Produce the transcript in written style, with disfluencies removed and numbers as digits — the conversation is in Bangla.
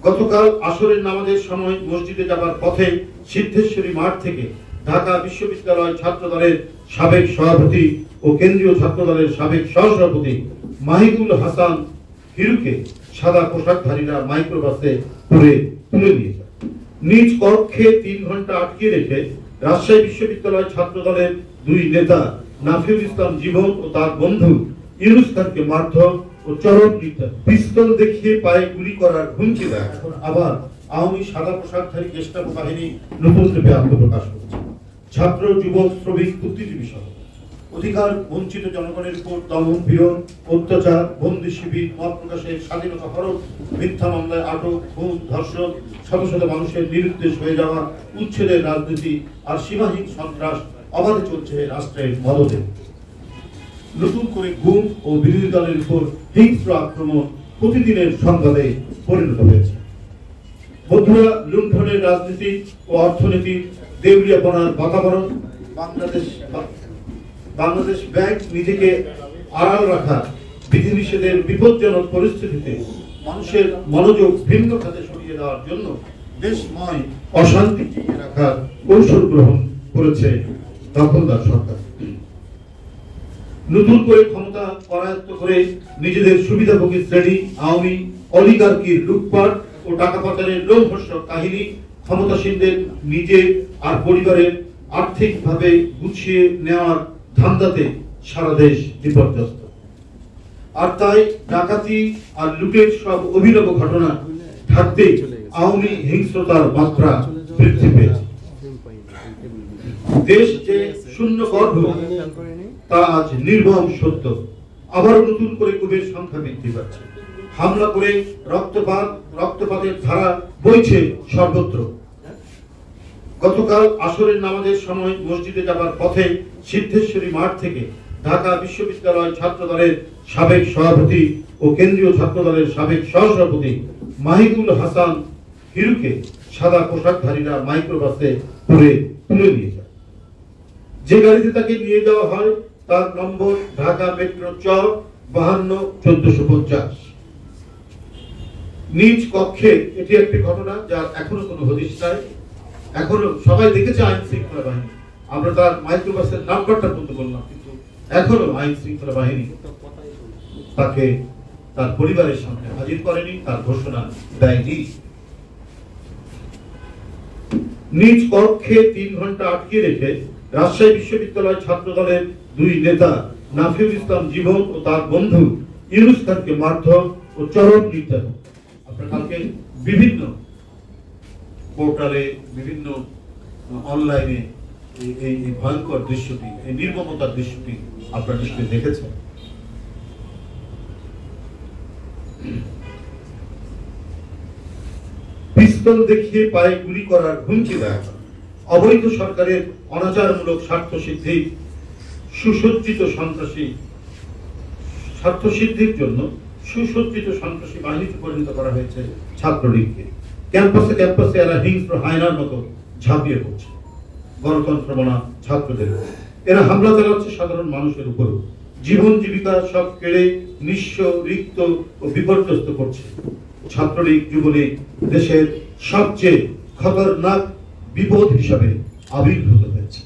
গতকাল আসরের নামাজের সময় মসজিদে যাবার পথে সিদ্ধেশ্বরী মাঠ থেকে ঢাকা বিশ্ববিদ্যালয় ছাত্র দলের সাবেক সভাপতি ও কেন্দ্রীয় ছাত্র দলের সাবেক সহসভাপতি মাহিদুল হাসান হিরুকে সাদা পোশাকধারীরা মাইক্রোবাসে করে তুলে নিয়ে যায়। নিজ কক্ষে 3 ঘন্টা আটকে রেখে রাজশাহী বিশ্ববিদ্যালয় ছাত্র দলের 2 নেতা নাফিউল ইসলাম জীবন ও তার বন্ধু ইউনুস খানকে মারধর ও চরম নির্যাতন, পিস্তল দেখিয়ে পায়ে গুলি করার হুমকি দেয়। এখন আবার আওয়ামী সাদা পোশাকধারী গেস্টাপো বাহিনী নতুন রূপে আত্মপ্রকাশ করেছে। ছাত্র, যুবক, শ্রমিক, বুদ্ধিজীবী সহ অধিকার বঞ্চিত জনগণের উপর দমন, পীড়ন, অত্যাচার, বন্দি শিবির, মত প্রকাশের স্বাধীনতা হরণ, মিথ্যা মামলায় আটক, খুন, ধর্ষণ, শত শত মানুষের নিরুদ্দেশ হয়ে যাওয়া, উচ্ছেদের রাজনীতি আর সীমাহীন সন্ত্রাস অবাধে চলছে রাষ্ট্রের মদদে। নতুন করে গুম ও বিরোধী দলের উপর হিংস্র আক্রমণ প্রতিদিনের সংবাদে পরিণত হয়েছে। বন্ধুরা, লুণ্ঠনের রাজনীতি ও অর্থনীতি, দেউলিয়াপনার বাতাবরণ, বাংলাদেশ ব্যাংক নিজেকে আড়াল রাখা, বিধিনিষেধের বিপজ্জনক পরিস্থিতিতে মানুষের মনোযোগ ভিন্ন খাতে সরিয়ে দেওয়ার জন্য দেশময় অশান্তি টিকিয়ে রাখার কৌশল গ্রহণ করেছে দখলদার সরকার। নতুন করে ক্ষমতা করায়ত্ত করে নিজেদের সুবিধাভোগী শ্রেণী, আওয়ামী অলিগার্কির লুটপাট ও টাকা পাচারের লোমহর্ষক কাহিনী, ক্ষমতাসীনদের নিজে আর পরিবারের আর্থিকভাবে গুছিয়ে নেওয়ার ধান্দাতে সারা দেশ বিপর্যস্ত। আর তাই ডাকাতি আর লুটের সব অভিনব ঘটনা থাকতে আওয়ামী হিংস্রতার মাত্রা বৃদ্ধি পেয়েছে। দেশ যে শূন্য গর্ভ তা আজ নির্মম সত্য। আবার নতুন করে গুমের সংখ্যা বৃদ্ধি পাচ্ছে। হামলা করে রক্তপাতের ধারা বইছে সর্বত্র। গতকাল আসরের নামাজের সময় মসজিদে যাবার পথে সিদ্ধেশ্বরী মাঠ থেকে ঢাকা বিশ্ববিদ্যালয় ছাত্র দলের সাবেক সভাপতি ও কেন্দ্রীয় ছাত্র দলের সাবেক সহসভাপতি মাহিদুল হাসান হিরুকে সাদা পোশাকধারীরা মাইক্রোবাসে করে তুলে নিয়ে যায়। যে গাড়িতে তাকে নিয়ে যাওয়া হয় তার নম্বর ঢাকা মেট্রো চ 52-1450। নিজ কক্ষে, এটি একটি ঘটনা যার এখনো কোনো হদিশ নাই। এখনো সবাই দেখেছে আইন শৃঙ্খলা বাহিনী, আমরা তার মাইক্রোবাসের নাম্বারটা বলতে বললাম, কিন্তু এখনো আইন শৃঙ্খলা বাহিনী তাকে তার পরিবারের সামনে হাজির করেনি, তার ঘোষণা দেয়নি। নিজ কক্ষে 3 ঘন্টা আটকে রেখে রাজশাহী বিশ্ববিদ্যালয় ছাত্র দলের 2 নেতা নাফিউল ইসলাম জীবন ও তার বন্ধু ইউনুস খানকে মারধর ও চরম নির্যাতন। আপনারা কালকে বিভিন্ন পোর্টালে, বিভিন্ন অনলাইনে এই ভয়ঙ্কর দৃশ্যটি, এই নির্মমতার দৃশ্যটি আপনারা নিশ্চয়ই দেখেছেন। পিস্তল দেখিয়ে পায়ে গুলি করার হুমকি দেয়। অবৈধ সরকারের অনাচারমূলক স্বার্থ সিদ্ধির জন্য সুসজ্জিত সন্ত্রাসী বাহিনীতে পরিণত করা হয়েছে ছাত্রলীগকে। ক্যাম্পাসে ক্যাম্পাসে এরা হিংস্র হায়নার মতো ঝাঁপিয়ে পড়ছে গণতন্ত্রমনা ছাত্রদের। এরা হামলা চালাচ্ছে সাধারণ মানুষের উপরও। জীবন জীবিকা সব কেড়ে নিঃস্ব, রিক্ত ও বিপর্যস্ত করছে। ছাত্রলীগ, যুবলীগ দেশের সবচেয়ে খতরনাক বিপদ হিসাবে আবির্ভূত হয়েছে।